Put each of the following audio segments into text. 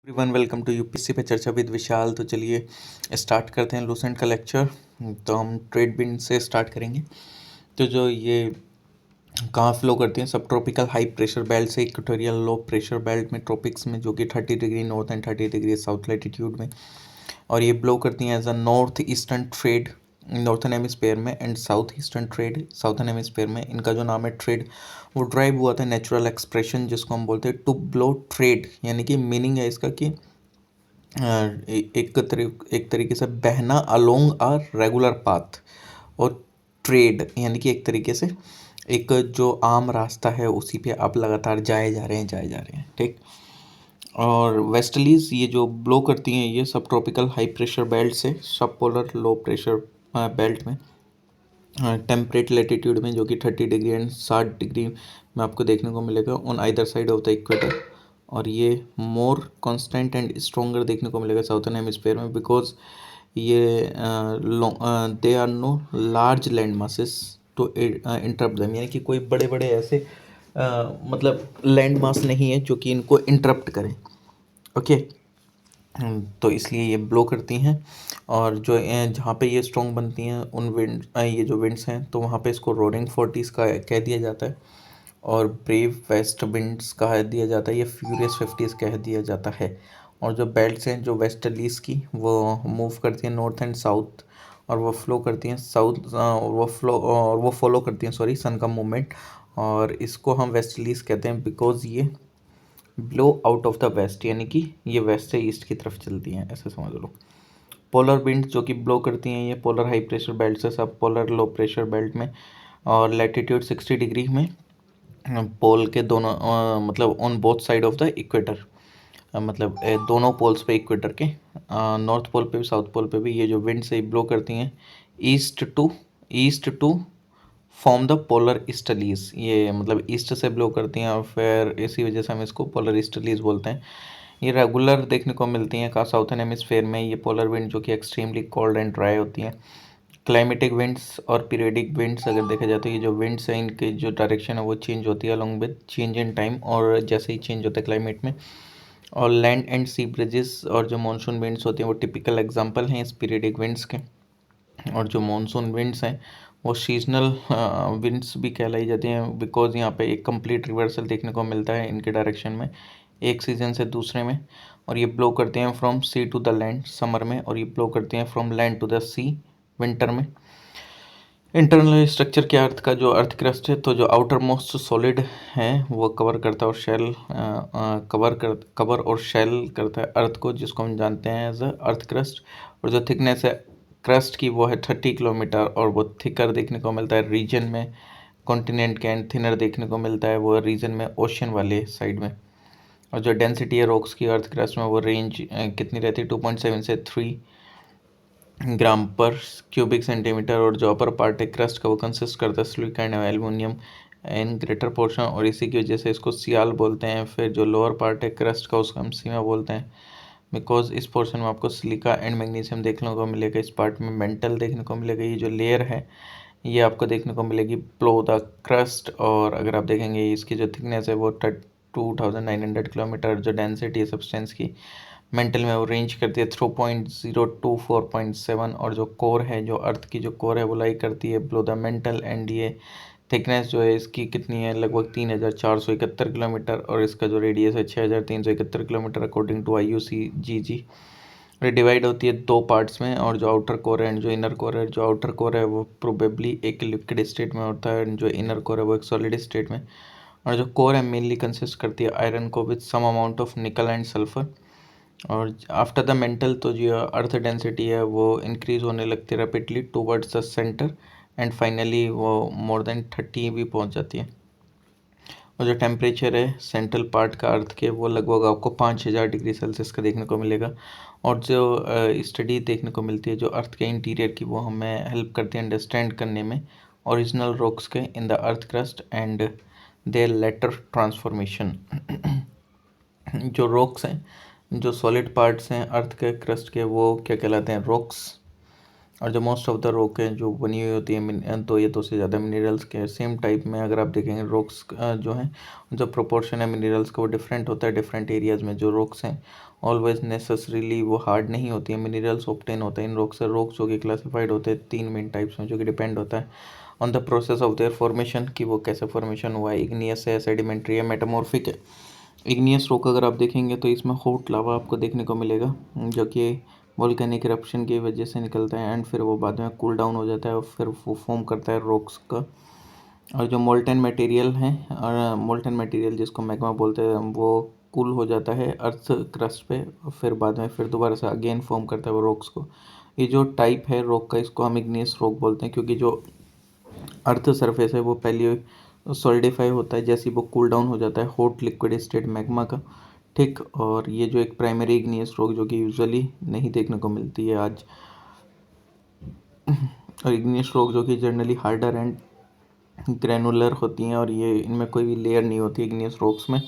Everyone welcome to UPSC पे चर्चा with विशाल। तो चलिए स्टार्ट करते हैं लूसेंट का लेक्चर। तो हम ट्रेड विंड से स्टार्ट करेंगे। तो जो ये कहाँ फ्लो करती हैं, subtropical high pressure belt से इक्वेटोरियल लो प्रेशर बेल्ट में ट्रॉपिक्स में, जो कि 30 degree north and 30 degree south latitude में। और ये ब्लो करती हैं as a north eastern trade northern hemisphere में and south eastern trade southern hemisphere में। इनका जो नाम है ट्रेड, वो ड्राइव हुआ था नेचुरल एक्सप्रेशन जिसको हम बोलते हैं टू ब्लो ट्रेड, यानी कि मीनिंग है इसका कि एक तरीके से बहना अलोंग अ रेगुलर पाथ, और ट्रेड यानी कि एक तरीके से एक जो आम रास्ता है उसी पे आप लगातार जाए जा रहे हैं, ठीक। और वेस्टलीज ये जो ब्लो करती हैं ये सब ट्रॉपिकल हाई प्रेशर बेल्ट से सब पोलर लो प्रेशर बेल्ट में, टेम्परेट लेटीट्यूड में, जो कि 30 डिग्री एंड 60 डिग्री में आपको देखने को मिलेगा on either side of the equator. और ये मोर कांस्टेंट एंड स्ट्रोंगर देखने को मिलेगा साउथर्न हेमिस्फेयर में, बिकॉज ये they are no large land masses to interrupt them, यानी कि कोई बड़े बड़े ऐसे मतलब लैंड मास नहीं है जो कि इनको इंटरप्ट करें, ओके। तो इसलिए ये ब्लो करती हैं। और जो जहाँ पे ये स्ट्रॉन्ग बनती हैं उन विंड ये जो विंड्स हैं, तो वहाँ पे इसको रोरिंग फोर्टीज़ का कह दिया जाता है, और ब्रेव वेस्ट विंड्स कह दिया जाता है, ये फ्यूरियस फिफ्टीज़ कह दिया जाता है। और जो बेल्ट्स हैं जो वेस्टर्लीज की, वो मूव करती हैं नॉर्थ एंड साउथ, और वो फ्लो करती हैं साउथ, और वो फॉलो करती हैं सॉरी सन का मूवमेंट। और इसको हम वेस्टर्लीज कहते हैं बिकॉज ये blow out of the west, यानी कि ये वेस्ट से ईस्ट की तरफ चलती हैं, ऐसे समझ लो। पोलर विंड्स जो कि ब्लो करती हैं ये पोलर हाई प्रेशर बेल्ट से सब पोलर लो प्रेशर बेल्ट में, और लैटिट्यूड 60 डिग्री में, पोल के दोनों मतलब on both side of the equator, मतलब दोनों पोल्स पे इक्वेटर के, नॉर्थ पोल पे भी साउथ पोल पे भी ये जो विंड से ब्लो करती हैं east to form the polar easterlies, ये मतलब ईस्ट से ब्लो करती हैं और फिर इसी वजह से हम इसको पोलर ईस्टर्लीज बोलते हैं। ये रेगुलर देखने को मिलती हैं का साउथर्न हेमिस्फेयर में, ये पोलर विंड जो कि एक्सट्रीमली कोल्ड एंड ड्राई होती हैं। क्लाइमेटिक विंड्स और पीरियडिक विंड्स अगर देखा जाए तो ये जो विंड्स हैं इनकी जो डायरेक्शन है वो चेंज होती है along with change in time, और जैसे ही चेंज होता है क्लाइमेट में। और लैंड एंड सी ब्रिजेस और जो मानसून विंड्स होती हैं वो टिपिकल एग्जांपल हैं इस पीरियडिक विंड्स के। और जो मानसून विंड्स हैं वो सीजनल विंड्स भी कहलाई जाती हैं, बिकॉज यहाँ पे एक कंप्लीट रिवर्सल देखने को मिलता है इनके डायरेक्शन में एक सीज़न से दूसरे में। और ये ब्लो करते हैं from sea to the land summer में, और ये ब्लो करते हैं from land to the sea winter में। इंटरनल स्ट्रक्चर के अर्थ का जो अर्थ क्रस्ट है, तो जो आउटर मोस्ट सॉलिड है वो कवर करता है और शेल कवर और शेल करता है अर्थ को, जिसको हम जानते हैं एज अ अर्थ क्रस्ट। और जो थिकनेस है क्रस्ट की वो है 30 किलोमीटर, और वो थिकर देखने को मिलता है रीजन में कॉन्टिनेंट के, एंड थिनर देखने को मिलता है वो रीजन में ओशन वाले साइड में। और जो डेंसिटी है रॉक्स की अर्थ क्रस्ट में, वो रेंज कितनी रहती है 2.7 से 3 ग्राम पर क्यूबिक सेंटीमीटर। और जो अपर पार्ट है क्रस्ट का वो कंसिस्ट करता है सिलिकॉन और एल्युमिनियम इन ग्रेटर पोर्शन, और इसी की वजह से इसको सियाल बोलते हैं। फिर जो लोअर पार्ट है क्रस्ट का उसको हम सीमा बोलते हैं, बिकॉज इस पोर्शन में आपको सिलिका एंड मैग्नीशियम देखने को मिलेगा। इस पार्ट में मेंटल देखने को मिलेगा। ये जो लेयर है ये आपको देखने को मिलेगी प्लो द क्रस्ट। और अगर आप देखेंगे इसकी जो थिकनेस है वो 2900 किलोमीटर, जो डेंसिटी है सब्सटेंस की मेंटल में वो रेंज करती है 3.0 टू 4.7। और जो कोर है, जो अर्थ की जो कोर है वो लाई करती है ब्लो द मेंटल, एंड ये थिकनेस जो है इसकी कितनी है लगभग 3471 किलोमीटर, और इसका जो रेडियस है 6371 किलोमीटर अकॉर्डिंग टू IUCGG। ये डिवाइड होती है दो पार्ट्स में, और जो आउटर कोर है एंड जो इनर कोर है, जो आउटर कोर है वो प्रोबेबली एक लिक्विड स्टेट में होता है, एंड जो इनर कोर है वो एक सॉलिड स्टेट में। और जो कोर है मेनली कंसिस्ट करती है आयरन को with some amount of nickel and sulphur. और आफ्टर द मेंटल तो जो अर्थ डेंसिटी है वो इंक्रीज होने लगती है rapidly towards the centre, and finally वो मोर देन 30 भी पहुंच जाती है। और जो टेम्परेचर है सेंट्रल पार्ट का अर्थ के, वो लगभग आपको 5000 डिग्री सेल्सियस का देखने को मिलेगा। और जो स्टडी देखने को मिलती है जो अर्थ के इंटीरियर की, वो हमें हेल्प करती है अंडरस्टैंड करने में ओरिजिनल रॉक्स के in the earth crust and their later transformation. जो रॉक्स हैं, जो सॉलिड पार्ट्स हैं अर्थ के क्रस्ट के, वो क्या कहलाते हैं रॉक्स, और जो मोस्ट ऑफ द रॉक है जो बनी हुई होती है तो ये 2 से ज़्यादा मिनरल्स के सेम टाइप में अगर आप देखेंगे रॉक्स जो हैं जो प्रोपोर्शन है मिनरल्स का वो डिफरेंट होता है डिफरेंट एरियाज़ में। जो रॉक्स हैं ऑलवेज नेसेसरीली वो हार्ड नहीं होती है, मिनरल्स ऑब्टेन होते हैं इन रॉक्स से। रॉक्स जो कि क्लासिफाइड होते हैं 3 मेन टाइप्स में, जो कि डिपेंड होता है on the process of their formation कि वो कैसे फॉर्मेशन हुआ है, इग्नियस है, सेडिमेंट्री है, मेटामॉर्फिक है। इग्नियस रॉक अगर आप देखेंगे तो इसमें हॉट लावा आपको देखने को मिलेगा जो कि वोल्केनिक इरप्शन की वजह से निकलता है एंड फिर वो बाद में कूल डाउन हो जाता है और फिर वो फॉर्म करता है रॉक्स का। और जो मोल्टन मटेरियल है और मोल्टन मटेरियल जिसको मैग्मा बोलते हैं वो कूल हो जाता है अर्थ क्रस्ट पे और फिर बाद में फिर दोबारा से अगेन फॉर्म करता है वो रॉक्स को। ये जो टाइप है रॉक का इसको हम इग्नियस रॉक बोलते हैं क्योंकि जो अर्थ सरफेस है वो पहले सॉलिडिफाई होता है जैसे ही वो कूल डाउन हो जाता है हॉट लिक्विड स्टेट मैग्मा का। ठीक, और ये जो एक प्राइमरी इग्नियस रॉक जो कि यूजुअली नहीं देखने को मिलती है आज, और इग्नियस रॉक जो कि जनरली हार्डर एंड ग्रैनुलर होती हैं और ये इनमें कोई भी लेयर नहीं होती इग्नियस रॉक्स में,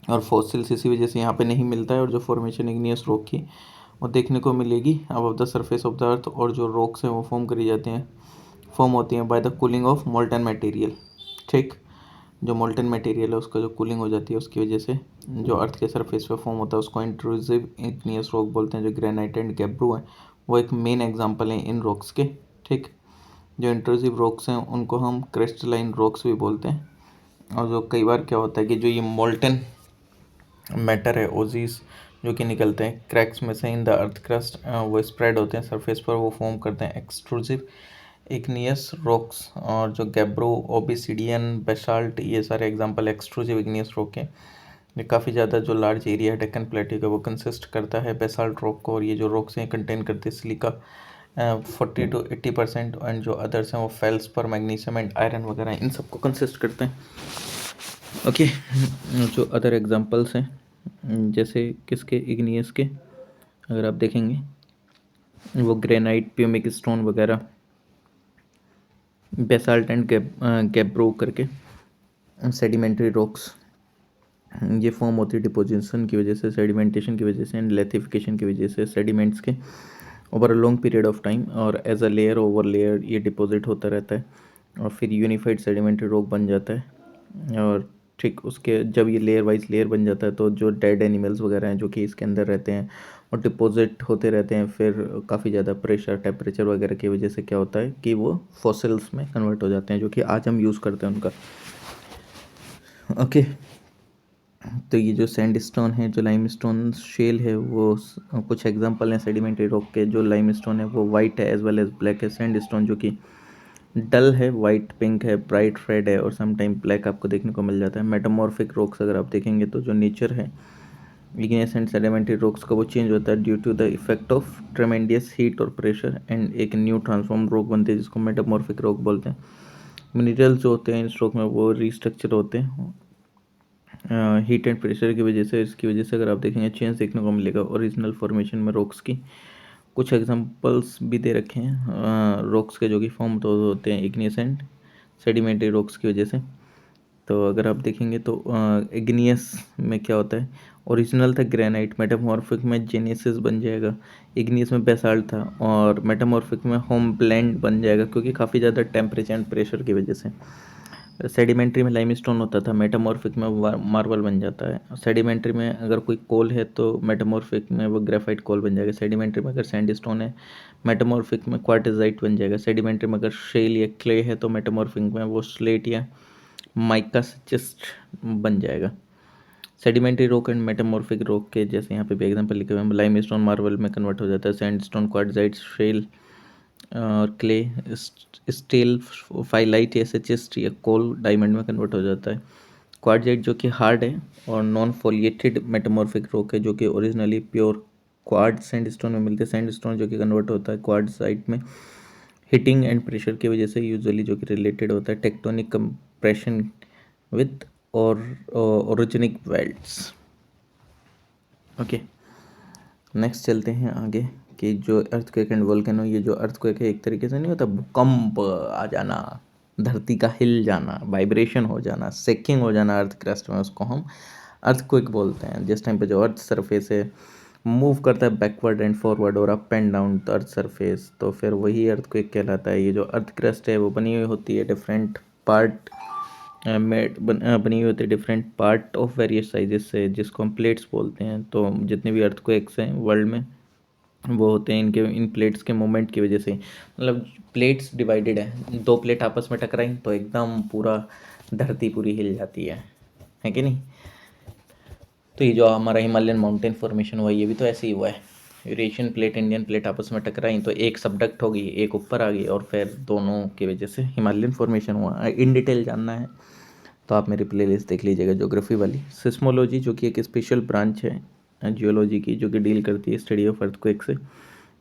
और फॉसिल्स इसी वजह से यहाँ पे नहीं मिलता है। और जो फॉर्मेशन इग्नियस रॉक की वो देखने को मिलेगी above the surface of the earth, और जो रॉक्स हैं वो फॉर्म होती हैं by the cooling of molten material. ठीक, जो मोल्टन मटेरियल है उसका जो कूलिंग हो जाती है उसकी वजह से जो अर्थ के सरफेस पे फॉर्म होता है उसको इंट्रूसिव इग्नियस रॉक बोलते हैं। जो ग्रेनाइट एंड गैब्रो है वो एक मेन एग्जांपल है इन रॉक्स के। ठीक, जो इंट्रूसिव रॉक्स हैं उनको हम क्रिस्टलाइन रॉक्स भी बोलते हैं। और जो कई बार क्या होता है कि जो ये मोल्टन मैटर है ओजीज जो कि निकलते हैं क्रैक्स में से इन द अर्थ क्रस्ट, वो स्प्रेड होते हैं सरफेस पर, वो फॉर्म करते हैं एक्सट्रूसिव इग्नियस रॉक्स। और जो गैब्रो ओबिसिडियन बेसाल्ट ये सारे एग्जांपल एक्सट्रूसिव इग्नियस रॉक हैं। ये काफ़ी ज़्यादा जो लार्ज एरिया है डेक्कन प्लेट्यू का वो कंसिस्ट करता है बेसाल्ट रॉक को, और ये जो रॉक्स हैं कंटेन करते हैं सिलिका 40 to 80% एंड जो अदर्स हैं वो फेल्सपर मैग्नीशियम एंड आयरन वगैरह इन सबको कंसिस्ट करते हैं। ओके, जो अदर एग्जांपल्स हैं जैसे किसके इग्नियस के अगर आप देखेंगे वो ग्रेनाइट प्यूमिक स्टोन वगैरह बेसाल्ट एंड गैब्रो करके सेडिमेंट्री रॉक्स ये फॉर्म होती है डिपोजिशन की वजह से, सेडिमेंटेशन की वजह से एंड लेथिफिकेशन की वजह से सेडिमेंट्स के over a long period of time, और as a layer over layer ये डिपॉजिट होता रहता है और फिर यूनिफाइड सेडिमेंट्री रॉक बन जाता है। और ठीक उसके जब ये लेयर वाइज लेयर बन जाता है तो जो डेड एनिमल्स वगैरह हैं जो कि इसके अंदर रहते हैं और डिपॉजिट होते रहते हैं, फिर काफ़ी ज़्यादा प्रेशर टेम्परेचर वगैरह की वजह से क्या होता है कि वो फॉसिल्स में कन्वर्ट हो जाते हैं जो कि आज हम यूज़ करते हैं उनका। ओके, तो ये जो सैंडस्टोन है जो लाइमस्टोन शेल है वो कुछ एग्जांपल हैं सेडिमेंट्री रॉक के। जो लाइमस्टोन है वो वाइट है एज वेल एज ब्लैक है। सैंडस्टोन जो कि डल है, वाइट पिंक है, ब्राइट रेड है और समटाइम ब्लैक आपको देखने को मिल जाता है। मेटामॉर्फिक रॉक्स अगर आप देखेंगे तो जो नेचर है इग्नियस एंड सेडिमेंट्री रॉक्स का वो चेंज होता है due to the effect of tremendous heat और प्रेशर एंड एक न्यू ट्रांसफॉर्म रॉक बनते हैं जिसको मेटामॉर्फिक रॉक बोलते हैं। मिनरल्स जो होते हैं इस रॉक में वो रिस्ट्रक्चर होते हैं हीट एंड प्रेशर की वजह से। इसकी वजह से अगर आप देखेंगे चेंज देखने को मिलेगा ओरिजिनल फॉर्मेशन में रॉक्स की। कुछ एग्जांपल्स भी दे रखे हैं रॉक्स के जो कि फॉर्म तो होते हैं इग्नियस एंड सेडिमेंट्री रॉक्स की वजह से। तो अगर आप देखेंगे तो इग्नियस में क्या होता है, ओरिजिनल था ग्रेनाइट, मेटामॉर्फिक में जेनेसिस बन जाएगा, इग्नियस में बेसाल्ट था और मेटामॉर्फिक में होम ब्लेंड बन जाएगा क्योंकि काफ़ी ज़्यादा टेम्परेचर एंड प्रेशर की वजह से। सेडिमेंट्री में लाइमस्टोन होता था, मेटामॉर्फिक में मार्बल बन जाता है। सेडिमेंट्री में अगर कोई कोल है तो मेटामॉर्फिक में वो ग्रेफाइट कोल बन जाएगा। सेडिमेंट्री में अगर सैंडस्टोन है मेटामॉर्फिक में क्वार्टजाइट बन जाएगा। सेडिमेंट्री में अगर शेल या क्ले है तो मेटामॉर्फिक में वो स्लेट या माइका चिस्ट बन जाएगा। Sedimentary rock and metamorphic rock के जैसे यहाँ पे भी एग्जांपल लिखे हुए हैं, लाइमस्टोन मार्बल में कन्वर्ट हो जाता है, सैंडस्टोन क्वार्टजाइट शेल और क्ले स्टील फाइलाइट या चिस्ट या कोल डायमंड में कन्वर्ट हो जाता है। क्वार्टजाइट जो कि हार्ड है और नॉन फोलिएटेड मेटामॉर्फिक रॉक है जो कि ओरिजिनली प्योर क्वार्ट्ज सैंडस्टोन में मिलते हैं। सैंडस्टोन जो कि कन्वर्ट होता है क्वार्टजाइट में हीटिंग एंड प्रेशर की वजह से, यूजुअली जो कि रिलेटेड होता है टेक्टोनिक कंप्रेशन विद और ओरिजिनिक वेल्ट्स। ओके, नेक्स्ट चलते हैं आगे कि जो अर्थक्वेक एंड वोल्केनो। ये जो अर्थक्वेक है एक तरीके से नहीं होता भूकंप आ जाना, धरती का हिल जाना, वाइब्रेशन हो जाना, सेकिंग हो जाना अर्थ क्रस्ट में, उसको हम अर्थक्वेक बोलते हैं। जिस टाइम पे जो अर्थ सरफेस है मूव करता है बैकवर्ड एंड फॉरवर्ड और up and down the earth surface, तो फिर वही अर्थक्वेक कहलाता है। ये जो अर्थ क्रस्ट है वो बनी हुई होती है डिफरेंट पार्ट बनी हुई होती है different part of various sizes से, जिसको हम प्लेट्स बोलते हैं। तो जितने भी अर्थक्वेक्स हैं वर्ल्ड में वो होते हैं इनके इन प्लेट्स के मूवमेंट की वजह से। मतलब प्लेट्स डिवाइडेड है, दो प्लेट आपस में टकराई तो एकदम पूरा धरती पूरी हिल जाती है कि नहीं। तो ये जो हमारा हिमालयन माउंटेन फॉर्मेशन हुआ ये भी तो ऐसे ही हुआ है। यूरेशियन प्लेट इंडियन प्लेट आपस में टकराई तो एक सबडक्ट हो गई, एक ऊपर आ गई और फिर दोनों की वजह से हिमालयन फॉर्मेशन हुआ। इन डिटेल जानना है तो आप मेरी प्लेलिस्ट देख लीजिएगा ज्योग्राफी वाली। सिस्मोलॉजी जो कि एक स्पेशल ब्रांच है जियोलॉजी की, जो कि डील करती है स्टडी ऑफ अर्थक्वेक से।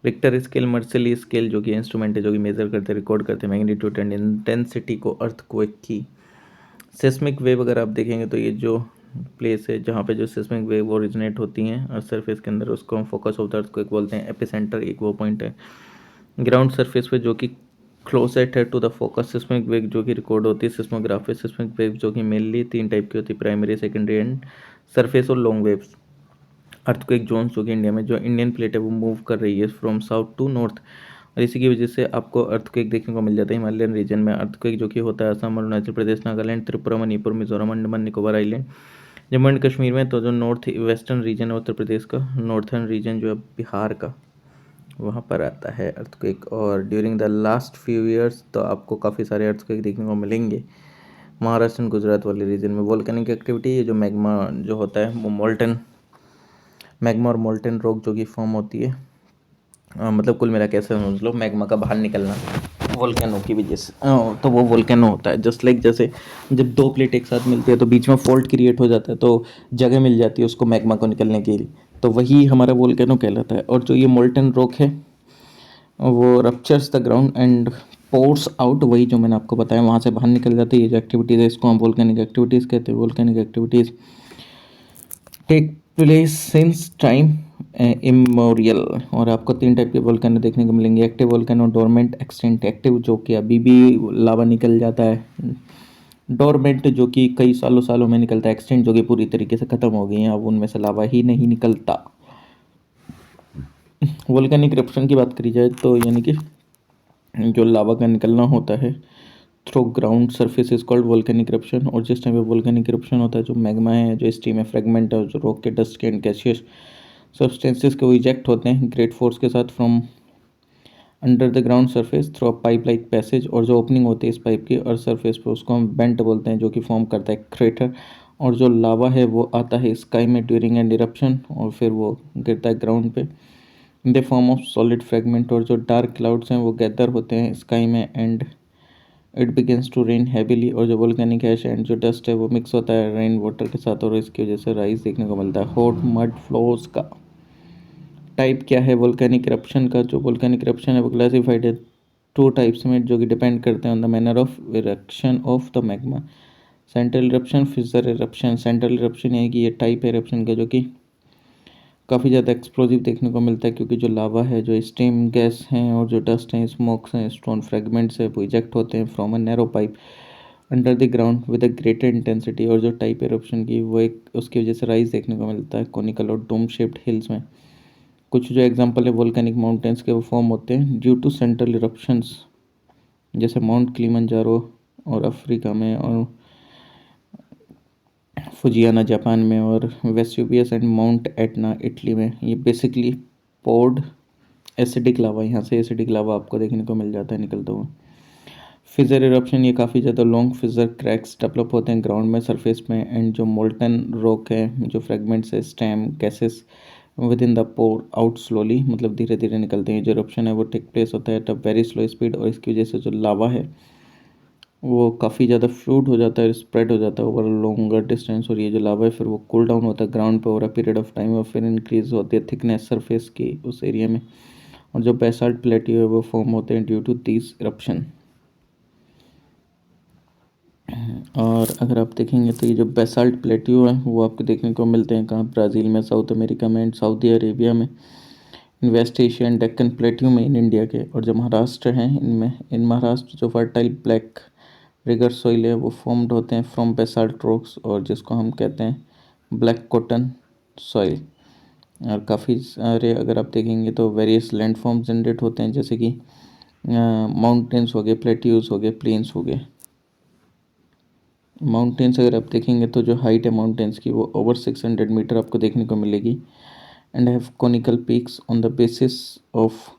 रिक्टर स्केल, मर्सली स्केल जो कि इंस्ट्रूमेंट है जो कि मेजर करते रिकॉर्ड करते हैं मैग्नीट्यूड एंड इंटेंसिटी को अर्थक्वेक की। सेस्मिक वेव अगर आप देखेंगे तो ये जो प्लेस है जहाँ पे जो सेस्मिक वेव ओरिजिनेट होती हैं अर्थ सरफेस के अंदर, उसको हम फोकस ऑफ द अर्थक्वेक बोलते हैं। एपिसेंटर एक वो पॉइंट है ग्राउंड सरफेस पे जो कि क्लोजेस्ट है to the focus seismic wave जो कि रिकॉर्ड होती है सिस्मोग्राफी। सिस्मिक वेव जो कि मेनली 3 टाइप की होती है, प्राइमरी, सेकेंडरी एंड सरफेस और लॉन्ग वेव्स। अर्थक्वेक जोन जो कि इंडिया में जो इंडियन प्लेट है वो मूव कर रही है फ्रॉम साउथ टू नॉर्थ, और इसी की वजह से आपको अर्थक्वेक देखने को मिल जाता है हिमालयन रीजन में। अर्थक्वेक जो कि होता है असम, अरुणाचल प्रदेश, नागालैंड, त्रिपुरा, मणिपुर, मिजोरम, अंडमान निकोबार आइलैंड, जम्मू एंड कश्मीर में। तो जो नॉर्थ वेस्टर्न रीजन है उत्तर प्रदेश का, नॉर्थर्न रीजन जो है बिहार का, वहाँ पर आता है अर्थक्वेक। और during the last few years तो आपको काफ़ी सारे अर्थक्वेक देखने को मिलेंगे महाराष्ट्र एंड गुजरात वाले रीजन में। वोल्केनिक एक्टिविटी, ये जो मैग्मा जो होता है वो मोल्टन मैग्मा और मोल्टन रॉक जो कि फॉर्म होती है, मतलब कुल मिला कैसे समझ लो मैग्मा का बाहर निकलना वोल्केनो की वजह से। तो वो वोल्केनो होता है जस्ट लाइक जैसे जब दो प्लेट एक साथ मिलती है तो बीच में फॉल्ट क्रिएट हो जाता है तो जगह मिल जाती है उसको मैग्मा को निकलने के लिए, तो वही हमारा वोल्केनो कहलाता है। और जो ये मोल्टन रॉक है वो ruptures the ground and pores out, वही जो मैंने आपको बताया वहाँ से बाहर निकल जाती है। ये जो एक्टिविटीज़ है इसको हम वोल्केनिक एक्टिविटीज़ कहते हैं। Volcanic activities take place since time immemorial. और आपको 3 टाइप के वोल्केनो देखने को मिलेंगे, active volcano, dormant, extinct. Active जो कि अभी भी लावा निकल जाता है, डोरमेंट जो कि कई सालों सालों में निकलता है, एक्सटिंक्ट जो कि पूरी तरीके से ख़त्म हो गई हैं, अब उनमें से लावा ही नहीं निकलता। वोल्केनिक इरप्शन की बात करी जाए तो यानी कि जो लावा का निकलना होता है through ground surface is called volcanic eruption. और जिस टाइम पे वोल्केनिक इरप्शन होता है जो मैग्मा है जो स्टीम है फ्रेगमेंट है जो रॉक के डस्ट के एंड गैसियस सब्सटेंसेस के वो इजेक्ट होते हैं ग्रेट फोर्स के साथ from under the ground surface through a pipe like passage. और जो ओपनिंग होती है इस पाइप की अर्थ सरफेस पे उसको हम वेंट बोलते हैं जो कि फॉर्म करता है क्रेटर। और जो लावा है वो आता है स्काई में ड्यूरिंग एंड इरप्शन और फिर वो गिरता है ग्राउंड पे in the form of solid fragment. और जो डार्क क्लाउड्स हैं वो गैदर होते हैं स्काई में and it begins to rain heavily. और जो वोल्केनिक ऐश एंड जो डस्ट है वो मिक्स होता है रेन वाटर के साथ और इसकी वजह से राइस देखने को मिलता है। हॉट मड फ्लोज का टाइप क्या है वोल्केनिक इरप्शन का, जो वोल्केनिक इरप्शन है वो क्लासिफाइड है 2 टाइप्स में जो कि डिपेंड करते हैं on the manner of eruption of the magma. Central eruption, fissure eruption. Central eruption यानी कि ये टाइप है इरप्शन का जो कि काफ़ी ज़्यादा एक्सप्लोजिव देखने को मिलता है क्योंकि जो लावा है जो स्टीम गैस हैं और जो डस्ट हैं स्मोक्स हैं स्टोन फ्रेगमेंट्स है वो इजेक्ट होते हैं from a narrow pipe under the ground with a greater intensity. और जो टाइप इरप्शन की वो एक उसकी वजह से राइज देखने को मिलता है कोनिकल और डोम शेप्ड हिल्स में। कुछ जो एग्जांपल है वोल्केनिक माउंटेन्स के वो फॉर्म होते हैं ड्यू टू सेंट्रल इरप्शंस, जैसे माउंट किलिमंजारो और अफ्रीका में, और फुजियाना जापान में, और वेस्यूवियस एंड माउंट एटना इटली में। ये बेसिकली पोर्ड एसिडिक लावा, यहाँ से एसिडिक लावा आपको देखने को मिल जाता है निकलता हुआ। फिजर इरप्शन, ये काफ़ी ज़्यादा लॉन्ग फिजर क्रैक्स डेवलप होते हैं ग्राउंड में सरफेस में। एंड जो मोल्टन रॉक है जो फ्रेगमेंट्स है steam gases with in the pour out slowly, मतलब धीरे धीरे निकलते हैं। जो इरप्शन है वो टेक प्लेस होता है at a very slow speed और इसकी वजह से जो लावा है वो काफ़ी ज़्यादा फ्लूड हो जाता है, स्प्रेड हो जाता है ओवर लॉन्गर डिस्टेंस। और ये जो लावा है फिर वो कूल डाउन होता है ग्राउंड पे over a period of time और फिर इंक्रीज होती है थिकनेस सरफेस की उस एरिया में। और जो बेसाल्ट प्लेट्यू है वो फॉर्म होते हैं ड्यू टू दिस इरप्शन। और अगर आप देखेंगे तो ये जो बेसाल्ट प्लेट्यू है वो आपको देखने को मिलते हैं कहाँ, ब्राज़ील में, साउथ अमेरिका में एंड सऊदी अरेबिया में, in West Asia and Deccan plateau में इन इंडिया के। और जो महाराष्ट्र हैं इनमें इन महाराष्ट्र जो फर्टाइल ब्लैक रिगर सॉइल है वो फॉर्म्ड होते हैं फ्रॉम बेसाल्ट रॉक्स और जिसको हम कहते हैं ब्लैक कॉटन सॉइल। और काफ़ी सारे अगर आप देखेंगे तो वेरियस लैंडफॉर्म्स जनरेट होते हैं, जैसे कि माउंटेन्स हो गए, प्लेट्यूज हो गए, प्लेन्स हो गए। माउंटेन्स अगर आप देखेंगे तो जो हाइट है माउंटेन्स की वो ओवर 600 मीटर आपको देखने को मिलेगी, and have conical peaks on the basis of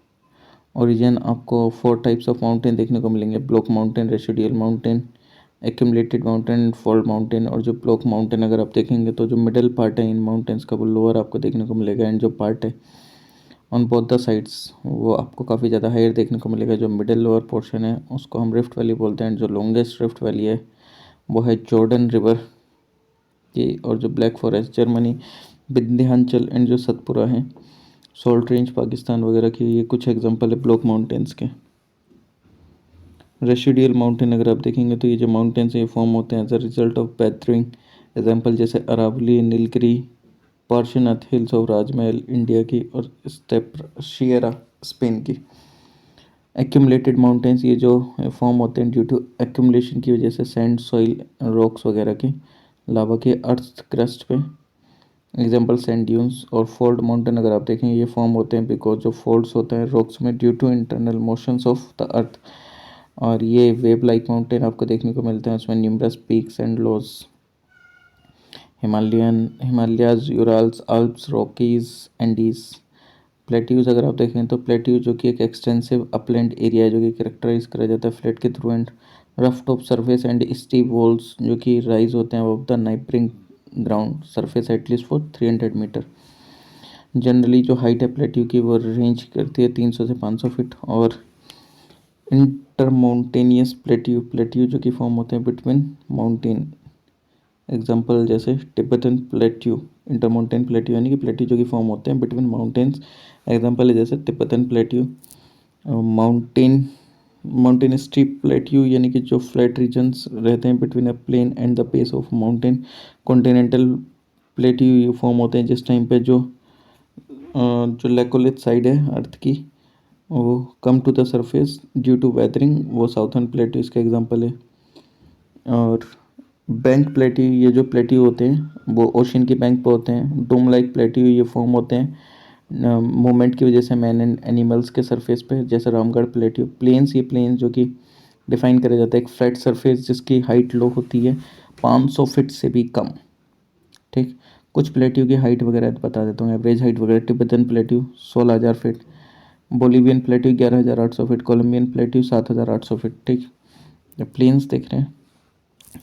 origin. आपको 4 टाइप्स ऑफ माउंटेन देखने को मिलेंगे, block mountain, residual mountain, accumulated mountain, fault mountain. और जो ब्लॉक माउंटेन अगर आप देखेंगे तो जो मिडल पार्ट है इन माउंटेन्स का वो लोअर आपको देखने को मिलेगा, एंड जो पार्ट है ऑन बोथ द साइड्स वो आपको काफ़ी ज़्यादा हायर देखने को मिलेगा। जो मिडिल लोअर पोर्शन है उसको हम रिफ्ट वैली बोलते हैं, जो लॉन्गेस्ट रिफ्ट वैली है वो है जॉर्डन रिवर की। और जो black forest Germany, Vindhyachal and जो सतपुरा है, सॉल्ट रेंज पाकिस्तान वगैरह की, ये कुछ एग्जांपल है ब्लॉक माउंटेन्स के। रेसिडुअल माउंटेन अगर आप देखेंगे तो ये जो माउंटेन्स ये फॉर्म होते हैं as a result of weathering, example जैसे Aravalli, Nilgiri, Parasnath hills of Rajmahal India की, और स्टेप शियरा स्पेन की। एक्यूमुलेटेड माउंटेन्स ये जो फॉर्म होते हैं ड्यू टू एक्यूमुलेशन की वजह से सैंड, सॉइल, रॉक्स वगैरह की, लावा के अर्थ क्रस्ट पे, एग्जांपल सैंड ड्यून्स। और फोल्ड माउंटेन अगर आप देखें ये फॉर्म होते हैं बिकॉज जो फोल्ड्स होते हैं रॉक्स में due to internal motions of the earth. और ये वेव लाइक माउंटेन आपको देखने को मिलते हैं, उसमें numerous peaks and lows. Himalayas, Urals, Alps, Rockies, Andes. Plateaus अगर आप देखें तो प्लेट्यू जो कि एक एक्सटेंसिव अपलैंड एरिया है जो कि करेक्टराइज करा जाता है फ्लैट के through and rough top surface and steep walls जो कि राइज होते हैं of the neighbouring ground surface at least for 300 metre. Generally जो हाइट है प्लेट्यू की वो रेंज करती है 300 से 500 फीट। और इंटरमाउंटेनियस प्लेट्यू, प्लेट्यू जो कि फॉर्म होते हैं बिटवीन माउंटेन, एग्जाम्पल जैसे टिबेटन प्लेट्यू, इंटरमाउंटेन प्लेट्यू यानी कि प्लेट्यू जो कि फॉर्म होते हैं बिटवीन माउंटेन्स, एग्जाम्पल है जैसे Tibetan plateau. Mountain strip plateau यानी कि जो फ्लैट रीजन्स रहते हैं between a plain and the base of mountain. Continental plateau ये फॉर्म होते हैं जिस टाइम पे जो लेकोलिथ साइड है अर्थ की वो come to the surface due to weathering, वो साउथर्न प्लेट्यू इसका एग्जाम्पल है। और बैंक प्लेट्यू ये जो प्लेट्यू होते हैं वो ओशन की बैंक पे होते हैं। डोम लाइक प्लेट्यू ये फॉर्म होते हैं मूवमेंट की वजह से मैन एंड एनिमल्स के सरफेस पे, जैसे रामगढ़ प्लेट्यू। प्लेन्स, ये प्लेन्स जो कि डिफाइन करा जाता है एक फ्लैट सरफेस जिसकी हाइट लो होती है 500 फीट से भी कम। ठीक, कुछ प्लेट्यू की हाइट वगैरह बता देता हूँ, एवरेज हाइट वगैरह। Tibetan plateau 16,000 feet, Bolivian plateau 11,800 feet, Columbian plateau 7,800 feet. ठीक, जब प्लेन्स देख रहे हैं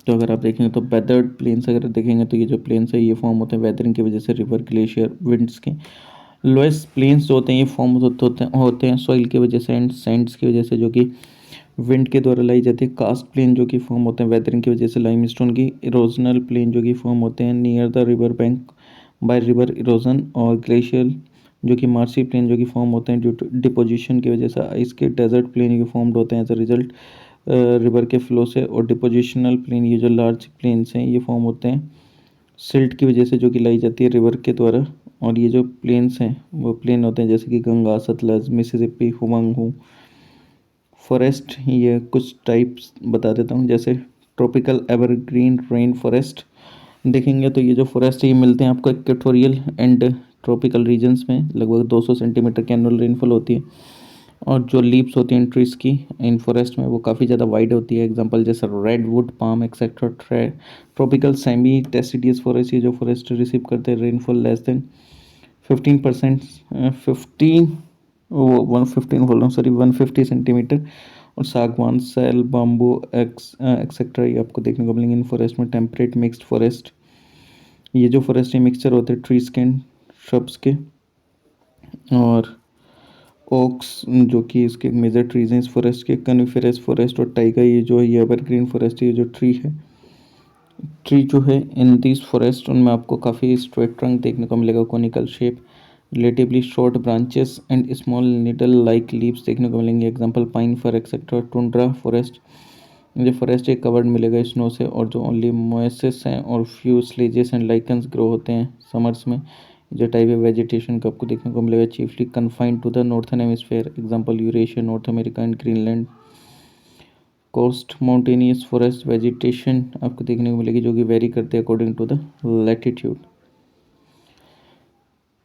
तो अगर आप देखेंगे तो वेदर्ड प्लेन्स अगर देखेंगे तो ये जो प्लेन्स है ये फॉर्म होते हैं वेदरिंग की वजह से, रिवर, ग्लेशियर, विंड्स के। लोएस्ट प्लेन्स जो होते हैं ये फॉर्म होते हैं सॉइल की वजह से एंड सैंड्स की वजह से जो कि विंड के द्वारा लाई जाती है। कास्ट प्लेन जो कि फॉर्म होते हैं वेदरिंग की वजह से, लाइमस्टोन की। इरोजनल प्लेन जो कि फॉर्म होते हैं near the river bank by river erosion. और ग्लेशियल जो कि मार्सी प्लेन जो कि फॉर्म होते हैं ड्यू टू डिपोजिशन की वजह से आइस के। डेजर्ट प्लेन ये फॉर्म्ड होते हैं एज अ रिजल्ट रिवर के फ्लो से। और डिपोजिशनल प्लेन ये जो लार्ज प्लेन्स हैं ये फॉर्म होते हैं सिल्ट की वजह से जो कि लाई जाती है रिवर के द्वारा। और ये जो प्लेन्स हैं वो प्लेन होते हैं जैसे कि गंगा, सतलज, मिसिसिपी, हुमांगू। फॉरेस्ट ये कुछ टाइप्स बता देता हूँ, जैसे ट्रॉपिकल एवरग्रीन रेन फॉरेस्ट देखेंगे तो ये जो फॉरेस्ट है ये मिलते हैं आपको इक्वेटोरियल एंड ट्रॉपिकल रीजन्स में, लगभग 200 सेंटीमीटर की एनुअल रेनफॉल होती है। और जो लीव्स होती हैं ट्रीज की इन फॉरेस्ट में वो काफ़ी ज़्यादा वाइड होती है, एग्जांपल जैसे redwood, palm etcetera. Tropical semi deciduous forest ये जो फॉरेस्ट रिसीव करते हैं रेनफॉल लेस देन 15%, 15 वो 115 बोल रहा हूँ सॉरी 150 सेंटीमीटर। और सागवान, सैल, बाम्बू एक्सेट्रा ये आपको देखने को मिलेंगे इन फॉरेस्ट में। टेम्परेट मिक्स्ड फॉरेस्ट ये जो फॉरेस्ट है मिक्सचर होते हैं ट्रीज के, श्रब्स के। और ओक्स जो कि इसके मेजर ट्रीज हैं इस फॉरेस्ट के। कनिफेरस फॉरेस्ट और टाइगा ये जो है ये एवरग्रीन फॉरेस्ट है। ये जो ट्री जो है इन दिस फॉरेस्ट उनमें आपको काफ़ी स्ट्रेट ट्रंक देखने को मिलेगा, conical shape, relatively short branches and small needle like leaves देखने को मिलेंगे, एग्जांपल पाइन फर एक्सेट्रा। टुंड्रा फॉरेस्ट ये फॉरेस्ट एक कवर्ड मिलेगा स्नो से, और जो ओनली मोएसिस हैं और few sledges and lichens grow होते हैं समर्स में। जो टाइप है वेजिटेशन का आपको देखने को मिलेगा chiefly confined to the northern hemisphere, example Eurasia, North America and Greenland. Coast mountainous forest vegetation आपको देखने को मिलेगी जो कि वेरी करते हैं according to the latitude.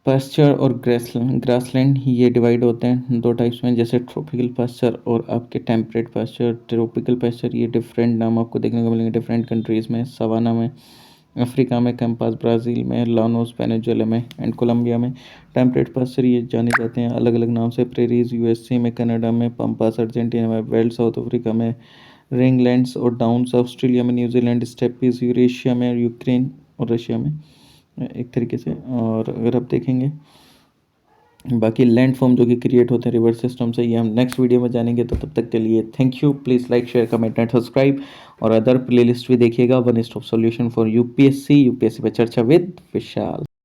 Pasture और ग्रासलैंड ये डिवाइड होते हैं दो टाइप्स में, जैसे ट्रॉपिकल पास्चर और आपके टेम्परेट पास्चर। ट्रॉपिकल पास्चर ये डिफरेंट नाम आपको देखने को मिलेंगे डिफरेंट कंट्रीज़ में, सवाना में, अफ्रीका में, कैंपास ब्राज़ील में, लानोस वेनेजुएला में एंड कोलंबिया में। टेम्परेट पास्चर ये जाने जाते हैं अलग अलग नाम से, प्रेरीज यूएसए में, कनाडा में, पम्पास अर्जेंटीना में, वेल्ड साउथ अफ्रीका में, रिंगलैंड्स और डाउन्स ऑस्ट्रेलिया में, न्यूजीलैंड, स्टेपीज यूरेशिया में, यूक्रेन और रशिया में एक तरीके से। और अगर आप देखेंगे बाकी लैंड फॉर्म जो कि क्रिएट होते हैं रिवर सिस्टम से, ये हम नेक्स्ट वीडियो में जानेंगे। तो तब तक के लिए thank you. Please like share comment and subscribe, और अदर प्लेलिस्ट भी देखिएगा, one stop solution for UPSC पे चर्चा विद विशाल।